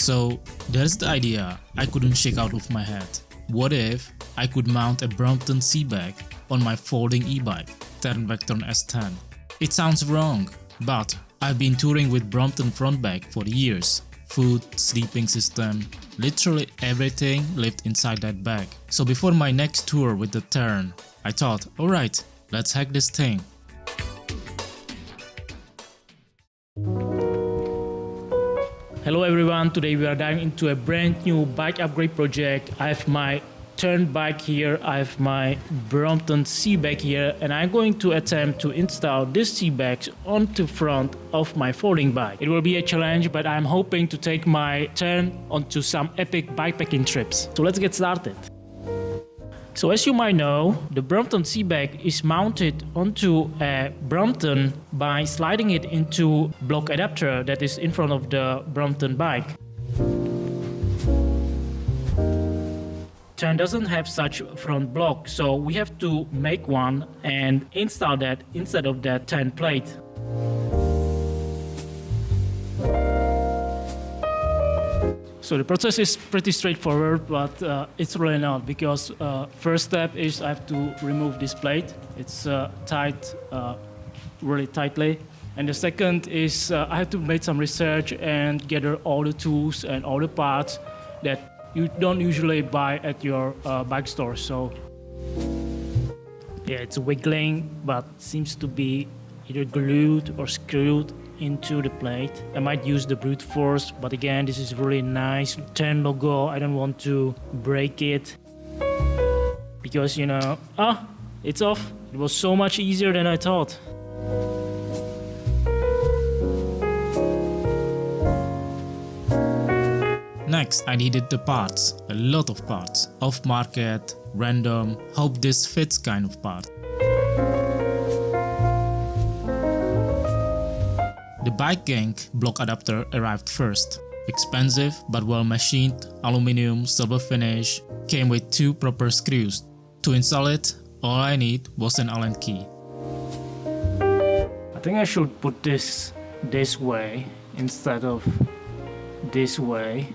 So there's the idea I couldn't shake out of my head. What if I could mount a Brompton C-Bag on my folding e-bike, Tern Vektron S10? It sounds wrong, but I've been touring with Brompton front bag for years. Food, sleeping system, literally everything lived inside that bag. So before my next tour with the Tern, I thought, alright, let's hack this thing. Hello everyone, today we are diving into a brand new bike upgrade project. I have my Tern bike here, I have my Brompton C-Bag here, and I'm going to attempt to install this C-Bag onto front of my folding bike. It will be a challenge, but I'm hoping to take my Tern onto some epic bikepacking trips. So let's get started. So as you might know, the Brompton C-Bag is mounted onto a Brompton by sliding it into block adapter that is in front of the Brompton bike. Tern doesn't have such front block, so we have to make one and install that instead of that Tern plate. So the process is pretty straightforward, but it's really not, because first step is I have to remove this plate. It's tied really tightly. And the second is I have to make some research and gather all the tools and all the parts that you don't usually buy at your bike store. So yeah, it's wiggling, but seems to be either glued or screwed into the plate. I might use the brute force, but again, this is really nice Tern logo. I don't want to break it because, you know, it's off. It was so much easier than I thought. Next, I needed the parts, a lot of parts, off market, random, hope this fits kind of part. The Bikegang block adapter arrived first. Expensive but well machined, aluminum, silver finish, came with 2 proper screws. To install it, all I need was an Allen key. I think I should put this way instead of this way.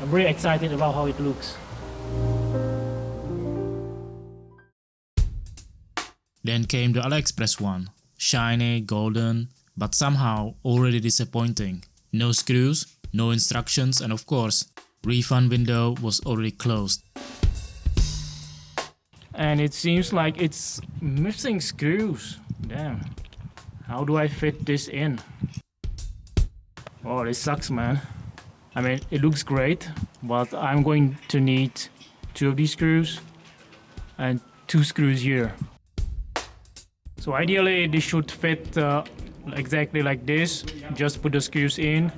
I'm really excited about how it looks. Then came the Aliexpress one, shiny, golden, but somehow already disappointing. No screws, no instructions, and of course, refund window was already closed. And it seems like it's missing screws. Damn. How do I fit this in? Oh, this sucks, man. I mean, it looks great, but I'm going to need 2 of these screws and 2 screws here. So ideally, this should fit exactly like this. Just put the screws in.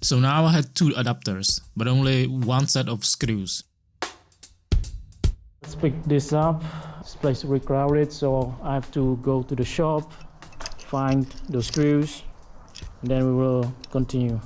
So now I had 2 adapters, but only 1 set of screws. Let's pick this up. This place is really crowded, so I have to go to the shop, find the screws, and then we will continue.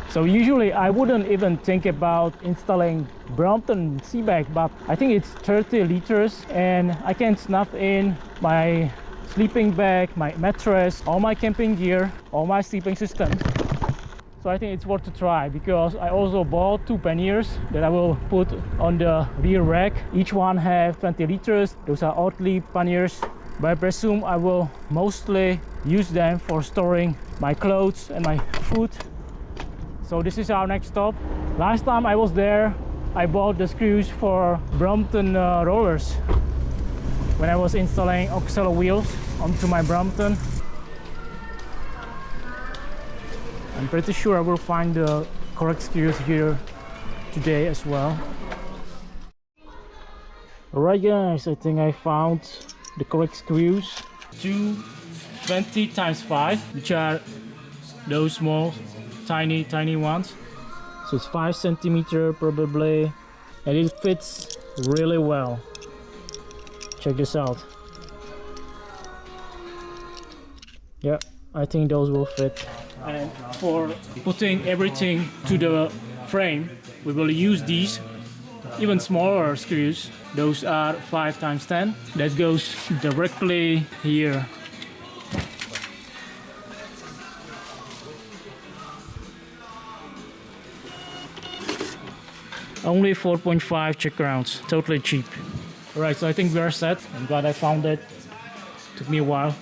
So usually I wouldn't even think about installing Brompton C-Bag, but I think it's 30 liters and I can snap in my sleeping bag, my mattress, all my camping gear, all my sleeping system. So I think it's worth to try, because I also bought 2 panniers that I will put on the rear rack. Each one have 20 liters. Those are Ortlieb panniers, but I presume I will mostly use them for storing my clothes and my food. So this is our next stop. Last time I was there, I bought the screws for Brompton rollers when I was installing Oxelo wheels onto my Brompton. I'm pretty sure I will find the correct screws here today as well. Alright guys, I think I found the correct screws. 2 20x5, which are those small tiny ones. So it's 5 centimeter probably, and it fits really well. Check this out. Yeah, I think those will fit. And for putting everything to the frame, we will use these even smaller screws. Those are 5x10. That goes directly here. Only 4.5 Czech crowns, totally cheap. Alright, so I think we are set. I'm glad I found it. Took me a while.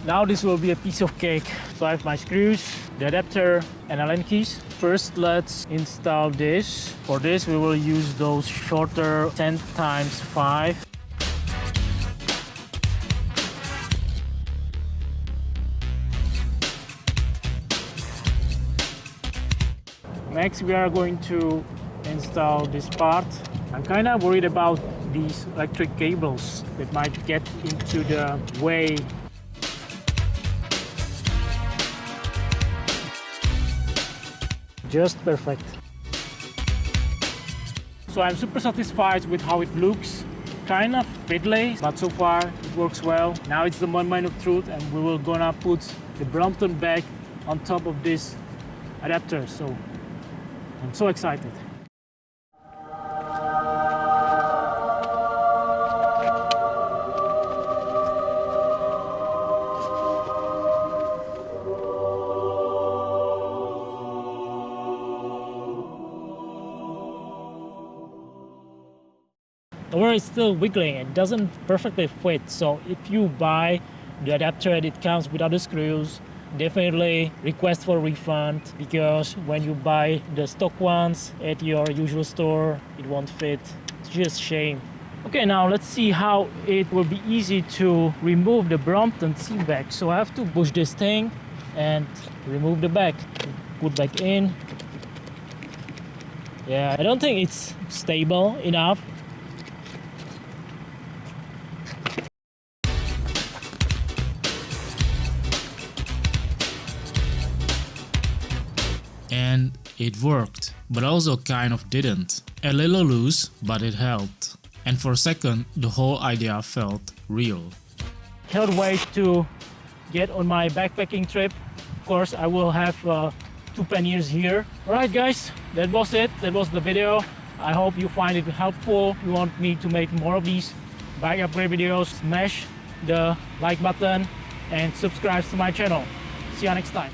Now this will be a piece of cake. So I have my screws, the adapter and Allen keys. First let's install this. For this we will use those shorter 10x5. Next we are going to install this part. I'm kind of worried about these electric cables that might get into the way. Just perfect. So I'm super satisfied with how it looks. Kind of fiddly, but so far it works well. Now it's the moment of truth, and we will gonna put the Brompton bag on top of this adapter. So I'm so excited. The wire is still wiggling, it doesn't perfectly fit, so if you buy the adapter and it comes without the screws, definitely request for refund, because when you buy the stock ones at your usual store, it won't fit. It's just shame. Okay, now let's see how it will be easy to remove the Brompton C-Bag. So I have to push this thing and remove the bag. Put back in. Yeah, I don't think it's stable enough. And it worked, but also kind of didn't. A little loose, but it helped. And for a second, the whole idea felt real. Can't wait to get on my backpacking trip. Of course, I will have 2 panniers here. Alright guys, that was it. That was the video. I hope you find it helpful. If you want me to make more of these bike upgrade videos, smash the like button and subscribe to my channel. See you next time.